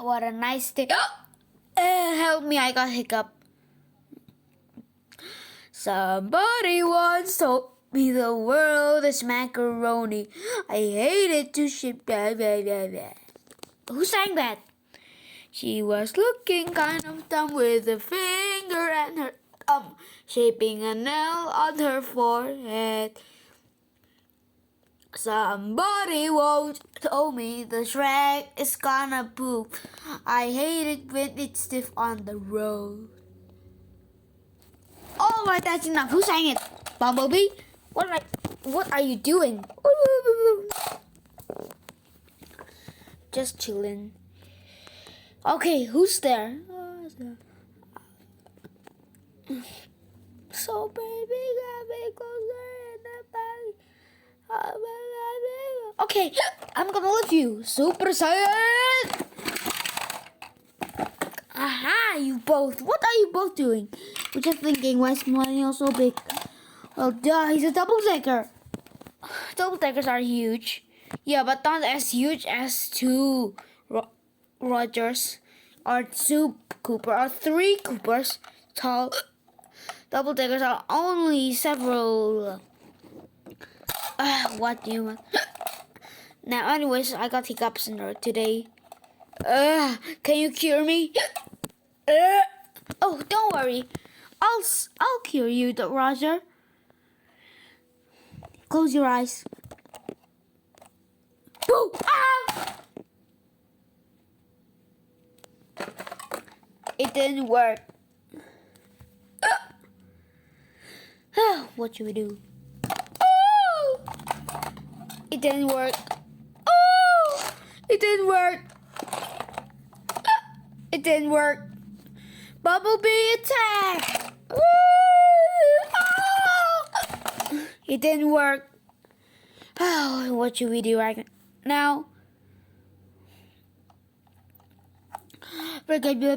What a nice day. Help me, I got hiccup. Somebody once told me the world is macaroni. I hate it to ship. Blah, blah, blah, blah. Who sang that? She was looking kind of dumb with a finger and her thumb, shaping an L on her forehead. Somebody once told me the Shrek is gonna poop. I hate it when it's stiff on the road. Alright, that's enough. Who sang it? Bumblebee? What are you doing? Just chilling. Okay, who's there? So baby, got me closer in the body. Okay, I'm gonna lift you. Super Saiyan! Aha, you both. What are you both doing? We're just thinking, why is Millennial so big? Well, duh, he's a double decker. Double deckers are huge. Yeah, but not as huge as two Rodgers or two Cooper or three Coopers tall. Double deckers are only several. What do you want? Now, anyways, I got hiccups today. Can you cure me? Oh, don't worry. I'll cure you, Rodger. Close your eyes. Boo! Ah! It didn't work. What should we do? Oh! It didn't work. Oh! It didn't work. It didn't work. Bumblebee attack! It didn't work. Oh, what should we do right now? We're gonna be